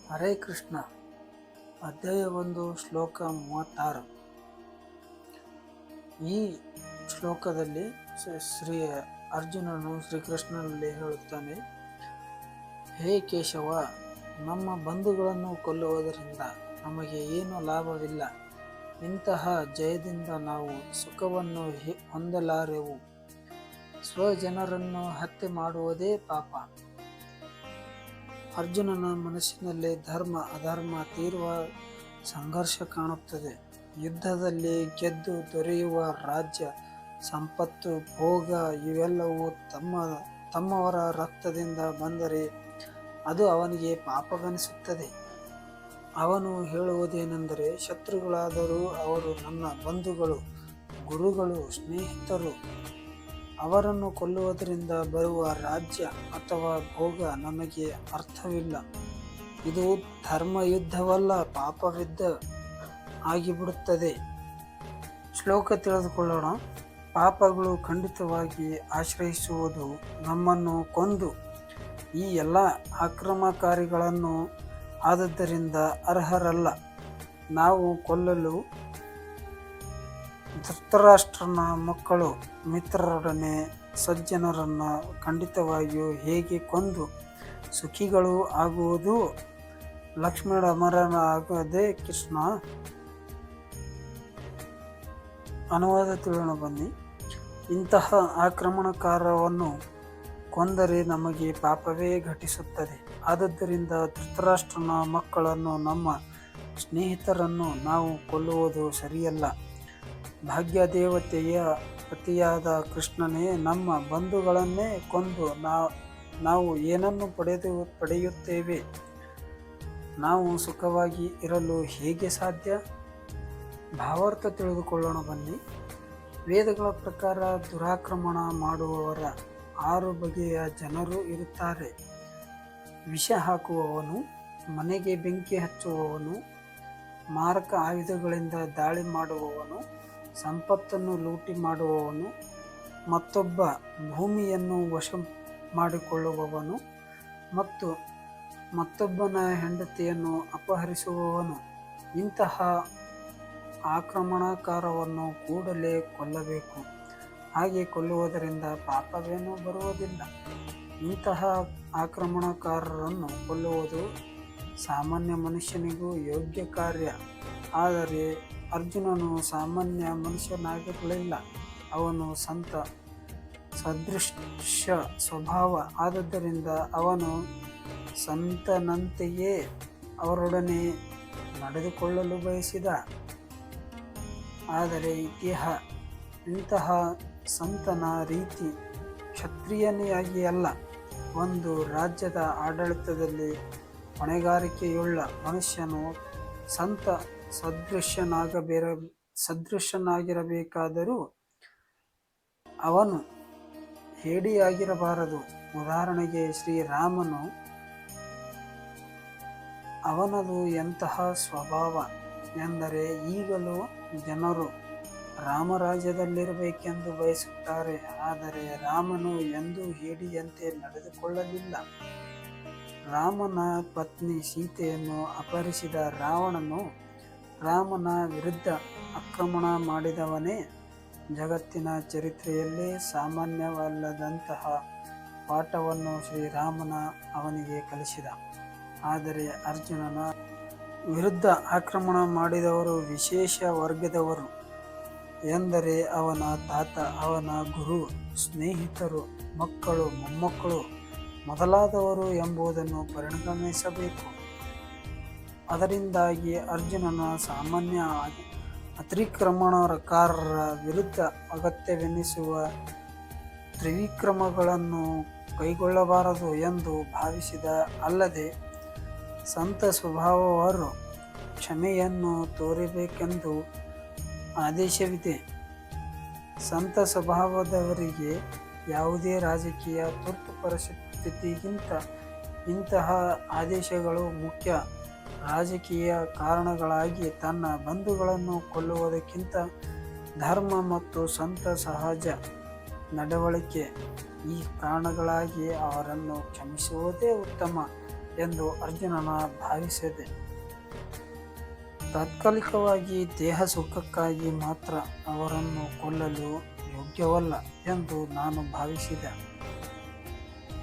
ಹರೇ ಕೃಷ್ಣ. ಅಧ್ಯಾಯ 1 ಶ್ಲೋಕ 36. ಈ ಶ್ಲೋಕದಲ್ಲಿ ಶ್ರೀ ಅರ್ಜುನನು ಶ್ರೀಕೃಷ್ಣನಲ್ಲಿ ಹೇಳುತ್ತಾನೆ, ಹೇ ಕೇಶವ, ನಮ್ಮ ಬಂಧುಗಳನ್ನು ಕೊಲ್ಲುವುದರಿಂದ ನಮಗೆ ಏನು ಲಾಭವಿಲ್ಲ. ಇಂತಹ ಜಯದಿಂದ ನಾವು ಸುಖವನ್ನು ಹೊಂದಲಾರೆವು. ಸ್ವಜನರನ್ನು ಹತ್ಯೆ ಮಾಡುವುದೇ ಪಾಪ. ಅರ್ಜುನನ ಮನಸ್ಸಿನಲ್ಲಿ ಧರ್ಮ ಅಧರ್ಮ ತೀವ್ರ ಸಂಘರ್ಷ ಕಾಣುತ್ತದೆ. ಯುದ್ಧದಲ್ಲಿ ಗೆದ್ದು ದೊರೆಯುವ ರಾಜ್ಯ, ಸಂಪತ್ತು, ಭೋಗ ಇವೆಲ್ಲವೂ ತಮ್ಮವರ ರಕ್ತದಿಂದ ಬಂದರೆ ಅದು ಅವನಿಗೆ ಪಾಪವೆನಿಸುತ್ತದೆ. ಅವನು ಹೇಳುವುದೇನೆಂದರೆ, ಶತ್ರುಗಳಾದರೂ ಅವರು ನನ್ನ ಬಂಧುಗಳು, ಗುರುಗಳು, ಸ್ನೇಹಿತರು. ಅವರನ್ನು ಕೊಲ್ಲುವುದರಿಂದ ಬರುವ ರಾಜ್ಯ ಅಥವಾ ಭೋಗ ನಮಗೆ ಅರ್ಥವಿಲ್ಲ. ಇದು ಧರ್ಮಯುದ್ಧವಲ್ಲ, ಪಾಪಯುದ್ಧ ಆಗಿಬಿಡುತ್ತದೆ. ಶ್ಲೋಕ ತಿಳಿದುಕೊಳ್ಳೋಣ. ಪಾಪಗಳು ಖಂಡಿತವಾಗಿ ಆಶ್ರಯಿಸುವುದು ನಮ್ಮನ್ನು ಕೊಂದು ಈ ಎಲ್ಲ ಆಕ್ರಮಣಕಾರಿಗಳನ್ನು ಆದದ್ದರಿಂದ ಅರ್ಹರಲ್ಲ. ನಾವು ಕೊಲ್ಲಲು ಧೃತರಾಷ್ಟ್ರನ ಮಕ್ಕಳು ಮಿತ್ರರೊಡನೆ ಸಜ್ಜನರನ್ನು ಖಂಡಿತವಾಗಿಯೂ ಹೇಗೆ ಕೊಂದು ಸುಖಿಗಳು ಆಗುವುದು? ಲಕ್ಷ್ಮಣ ಅಮರನಾಗದೆ ಕೃಷ್ಣ. ಅನುವಾದ ತಿಳಿಯೋಣ ಬನ್ನಿ. ಇಂತಹ ಆಕ್ರಮಣಕಾರವನ್ನು ಕೊಂದರೆ ನಮಗೆ ಪಾಪವೇ ಘಟಿಸುತ್ತದೆ. ಆದದ್ದರಿಂದ ಧೃತರಾಷ್ಟ್ರನ ಮಕ್ಕಳನ್ನು, ನಮ್ಮ ಸ್ನೇಹಿತರನ್ನು ನಾವು ಕೊಲ್ಲುವುದು ಸರಿಯಲ್ಲ. ಭಾಗ್ಯದೇವತೆಯ ಪತಿಯಾದ ಕೃಷ್ಣನೇ, ನಮ್ಮ ಬಂಧುಗಳನ್ನೇ ಕೊಂದು ನಾವು ಏನನ್ನು ಪಡೆಯುತ್ತೇವೆ? ನಾವು ಸುಖವಾಗಿ ಇರಲು ಹೇಗೆ ಸಾಧ್ಯ? ಭಾವಾರ್ಥ ತಿಳಿದುಕೊಳ್ಳೋಣ ಬನ್ನಿ. ವೇದಗಳ ಪ್ರಕಾರ ದುರಾಕ್ರಮಣ ಮಾಡುವವರ 6 ಬಗೆಯ ಜನರು ಇರುತ್ತಾರೆ. ವಿಷ ಹಾಕುವವನು, ಮನೆಗೆ ಬೆಂಕಿ ಹಚ್ಚುವವನು, ಮಾರಕ ಆಯುಧಗಳಿಂದ ದಾಳಿ ಮಾಡುವವನು, ಸಂಪತ್ತನ್ನು ಲೂಟಿ ಮಾಡುವವನು, ಮತ್ತೊಬ್ಬ ಭೂಮಿಯನ್ನು ವಶ ಮಾಡಿಕೊಳ್ಳುವವನು ಮತ್ತು ಮತ್ತೊಬ್ಬನ ಹೆಂಡತಿಯನ್ನು ಅಪಹರಿಸುವವನು. ಇಂತಹ ಆಕ್ರಮಣಕಾರವನ್ನು ಕೂಡಲೇ ಕೊಲ್ಲಬೇಕು. ಹಾಗೆ ಕೊಲ್ಲುವುದರಿಂದ ಪಾಪವೇನೂ ಬರುವುದಿಲ್ಲ. ಇಂತಹ ಆಕ್ರಮಣಕಾರರನ್ನು ಕೊಲ್ಲುವುದು ಸಾಮಾನ್ಯ ಮನುಷ್ಯನಿಗೂ ಯೋಗ್ಯ ಕಾರ್ಯ. ಆದರೆ ಅರ್ಜುನನು ಸಾಮಾನ್ಯ ಮನುಷ್ಯನಾಗಿರಲಿಲ್ಲ. ಅವನು ಸಂತ ಸದೃಶ ಸ್ವಭಾವ. ಆದದ್ದರಿಂದ ಅವನು ಸಂತನಂತೆಯೇ ಅವರೊಡನೆ ನಡೆದುಕೊಳ್ಳಲು ಬಯಸಿದ. ಆದರೆ ಇಂತಹ ಸಂತನ ರೀತಿ ಕ್ಷತ್ರಿಯನಿಯಾಗಿ ಅಲ್ಲ. ಒಂದು ರಾಜ್ಯದ ಆಡಳಿತದಲ್ಲಿ ಹೊಣೆಗಾರಿಕೆಯುಳ್ಳ ಮನುಷ್ಯನು ಸಂತ ಸದೃಶನಾಗಿರಬೇಕಾದರೂ ಅವನು ಹೇಡಿಯಾಗಿರಬಾರದು. ಉದಾಹರಣೆಗೆ ಶ್ರೀರಾಮನು. ಅವನದು ಎಂತಹ ಸ್ವಭಾವ ಎಂದರೆ, ಈಗಲೂ ಜನರು ರಾಮರಾಜ್ಯದಲ್ಲಿರಬೇಕೆಂದು ಬಯಸುತ್ತಾರೆ. ಆದರೆ ರಾಮನು ಎಂದೂ ಹೇಡಿಯಂತೆ ನಡೆದುಕೊಳ್ಳಲಿಲ್ಲ. ರಾಮನ ಪತ್ನಿ ಸೀತೆಯನ್ನು ಅಪಹರಿಸಿದ ರಾವಣನು ರಾಮನ ವಿರುದ್ಧ ಆಕ್ರಮಣ ಮಾಡಿದವನೇ. ಜಗತ್ತಿನ ಚರಿತ್ರೆಯಲ್ಲೇ ಸಾಮಾನ್ಯವಲ್ಲದಂತಹ ಪಾಠವನ್ನು ಶ್ರೀರಾಮನ ಅವನಿಗೆ ಕಲಿಸಿದ. ಆದರೆ ಅರ್ಜುನನ ವಿರುದ್ಧ ಆಕ್ರಮಣ ಮಾಡಿದವರು ವಿಶೇಷ ವರ್ಗದವರು. ಎಂದರೆ ಅವನ ತಾತ, ಅವನ ಗುರು, ಸ್ನೇಹಿತರು, ಮಕ್ಕಳು, ಮೊಮ್ಮಕ್ಕಳು ಮೊದಲಾದವರು ಎಂಬುದನ್ನು ಪರಿಗಣಿಸಬೇಕು. ಅದರಿಂದಾಗಿ ಅರ್ಜುನನ ಸಾಮಾನ್ಯ ಅತಿಕ್ರಮಣಕಾರರ ವಿರುದ್ಧ ಅಗತ್ಯವೆನಿಸುವ ತ್ರಿವಿಕ್ರಮಗಳನ್ನು ಕೈಗೊಳ್ಳಬಾರದು ಎಂದು ಭಾವಿಸಿದ. ಅಲ್ಲದೆ ಸಂತ ಸ್ವಭಾವವರು ಕ್ಷಮೆಯನ್ನು ತೋರಬೇಕೆಂದು ಆದೇಶವಿದೆ. ಸಂತ ಸ್ವಭಾವದವರಿಗೆ ಯಾವುದೇ ರಾಜಕೀಯ ತುರ್ತು ಪರಿಸ್ಥಿತಿಗಿಂತ ಇಂತಹ ಆದೇಶಗಳು ಮುಖ್ಯ. ರಾಜಕೀಯ ಕಾರಣಗಳಾಗಿ ತನ್ನ ಬಂಧುಗಳನ್ನು ಕೊಲ್ಲುವುದಕ್ಕಿಂತ ಧರ್ಮ ಮತ್ತು ಸಂತ ಸಹಜ ನಡವಳಿಕೆ ಈ ಕಾರಣಗಳಾಗಿ ಅವರನ್ನು ಕ್ಷಮಿಸುವುದೇ ಉತ್ತಮ ಎಂದು ಅರ್ಜುನನ ಭಾವಿಸಿದೆ. ತಾತ್ಕಾಲಿಕವಾಗಿ ದೇಹ ಸುಖಕ್ಕಾಗಿ ಮಾತ್ರ ಅವರನ್ನು ಕೊಲ್ಲಲು ಯೋಗ್ಯವಲ್ಲ ಎಂದು ನಾನು ಭಾವಿಸಿದೆ.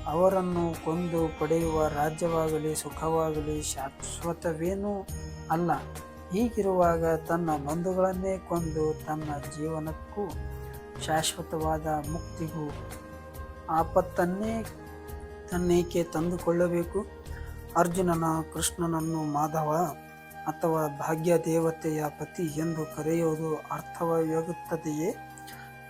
ಅವರನ್ನು ಕೊಂದು ಪಡೆಯುವ ರಾಜ್ಯವಾಗಲಿ ಸುಖವಾಗಲಿ ಶಾಶ್ವತವೇನೂ ಅಲ್ಲ. ಹೀಗಿರುವಾಗ ತನ್ನ ಬಂಧುಗಳನ್ನೇ ಕೊಂದು ತನ್ನ ಜೀವನಕ್ಕೂ ಶಾಶ್ವತವಾದ ಮುಕ್ತಿಗೂ ಆಪತ್ತನ್ನೇ ತನ್ನೇಕೆ ತಂದುಕೊಳ್ಳಬೇಕು? ಅರ್ಜುನನ ಕೃಷ್ಣನನ್ನು ಮಾಧವ ಅಥವಾ ಭಾಗ್ಯ ದೇವತೆಯ ಪತಿ ಎಂದು ಕರೆಯುವುದು ಅರ್ಥವಾಗುತ್ತದೆಯೇ?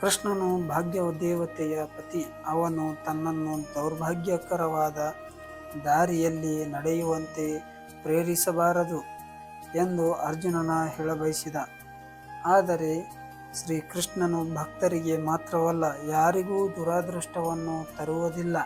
ಕೃಷ್ಣನು ಭಾಗ್ಯ ದೇವತೆಯ ಪತಿ. ಅವನು ತನ್ನನ್ನು ದೌರ್ಭಾಗ್ಯಕರವಾದ ದಾರಿಯಲ್ಲಿ ನಡೆಯುವಂತೆ ಪ್ರೇರಿಸಬಾರದು ಎಂದು ಅರ್ಜುನನ ಹೇಳಬಯಸಿದ. ಆದರೆ ಶ್ರೀಕೃಷ್ಣನು ಭಕ್ತರಿಗೆ ಮಾತ್ರವಲ್ಲ, ಯಾರಿಗೂ ದುರಾದೃಷ್ಟವನ್ನು ತರುವುದಿಲ್ಲ.